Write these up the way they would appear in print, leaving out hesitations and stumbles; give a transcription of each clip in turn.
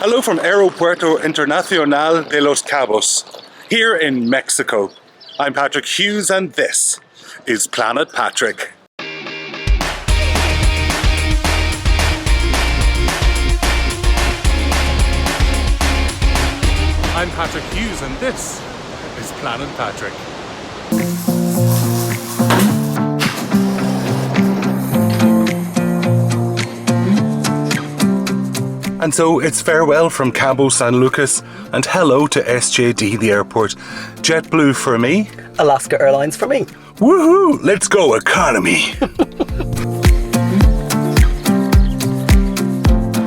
Hello from Aeropuerto Internacional de los Cabos, here in Mexico. I'm Patrick Hughes and this is Planet Patrick. I'm Patrick Hughes and this is Planet Patrick. And so it's farewell from Cabo San Lucas and hello to SJD the airport. JetBlue for me. Alaska Airlines for me. Woohoo! Let's go economy!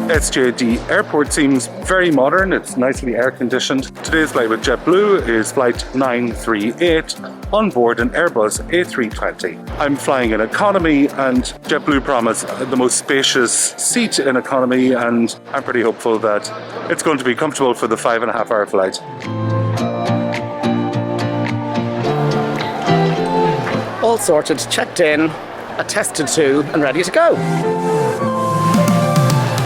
SJD Airport seems very modern, it's nicely air conditioned. Today's flight with JetBlue is flight 938 on board an AIRBUS A320. I'm flying in economy and JetBlue promised the most spacious seat in economy, and I'm pretty hopeful that it's going to be comfortable for the 5.5-hour flight. All sorted, checked in, attested to and ready to go.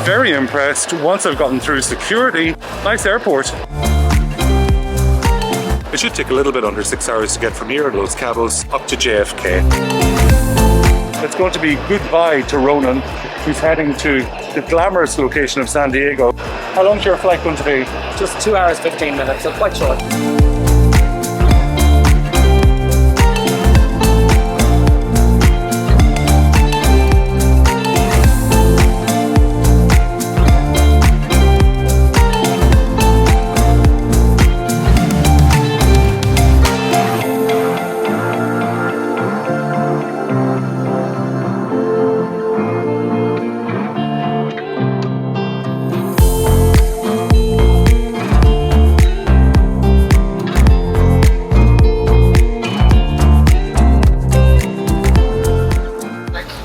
Very impressed once I've gotten through security. Nice airport. It should take a little bit under 6 hours to get from here, Los Cabos, up to JFK. It's going to be goodbye to Ronan, who's heading to the glamorous location of San Diego. How long's your flight going to be? Just 2 hours, 15 minutes, so quite short.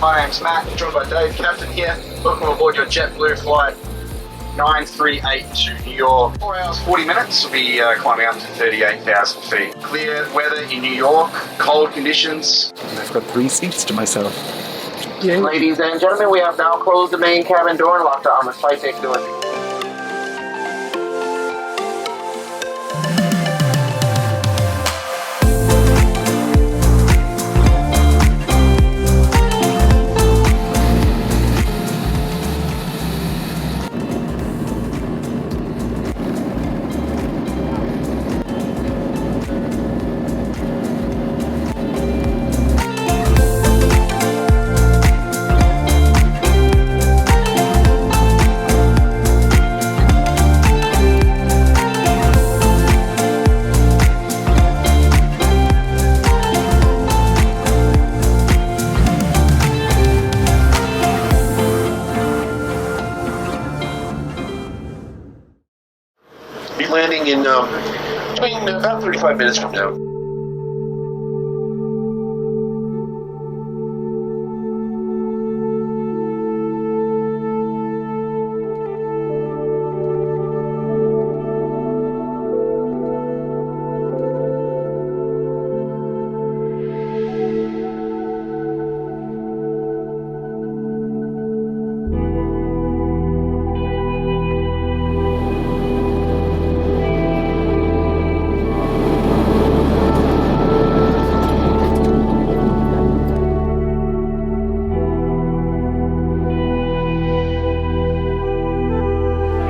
My name's Matt, joined by Dave, Captain here. Welcome aboard your JetBlue flight 938 to New York. 4 hours, 40 minutes. We'll be climbing up to 38,000 feet. Clear weather in New York, cold conditions. I've got 3 seats to myself. Yay. Ladies and gentlemen, we have now closed the main cabin door and locked on the flight deck door. Be landing in between about 35 minutes from now.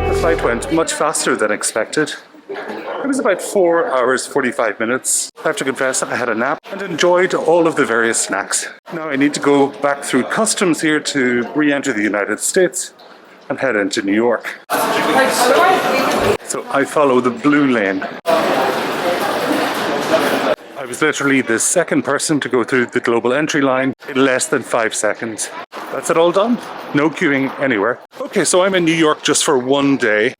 The flight went much faster than expected. It was about 4 hours, 45 minutes. I have to confess, I had a nap and enjoyed all of the various snacks. Now I need to go back through customs here to re-enter the United States and head into New York. So I follow the blue lane. I was literally the second person to go through the global entry line in less than 5 seconds. That's it all done. No queuing anywhere. Okay, so I'm in New York just for one day.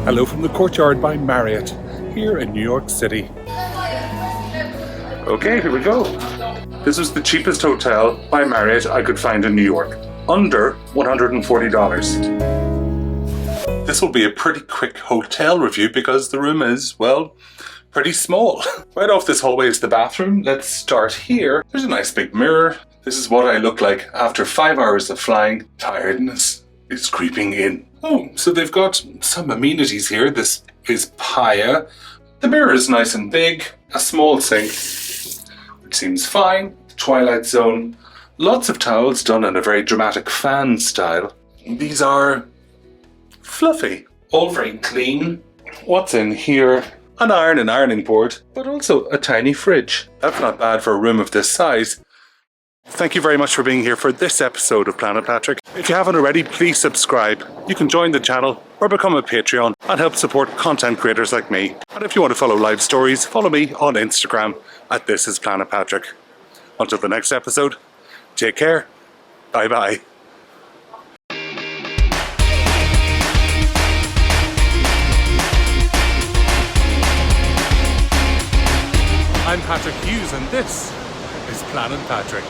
Hello from the Courtyard by Marriott, here in New York City. Okay, here we go. This was the cheapest hotel by Marriott I could find in New York. Under $140. This will be a pretty quick hotel review because the room is, well, pretty small. Right off this hallway is the bathroom. Let's start here. There's a nice big mirror. This is what I look like after 5 hours of flying. Tiredness is creeping in. Oh, so they've got some amenities here. This is Paya. The mirror is nice and big. A small sink, which seems fine. Twilight Zone. Lots of towels done in a very dramatic fan style. These are fluffy. All very clean. What's in here? An iron and ironing board, but also a tiny fridge. That's not bad for a room of this size. Thank you very much for being here for this episode of Planet Patrick. If you haven't already, please subscribe. You can join the channel or become a Patreon and help support content creators like me. And if you want to follow live stories, follow me on Instagram at This Is Planet Patrick. Until the next episode, take care. Bye bye. I'm Patrick Hughes and this is Planet Patrick.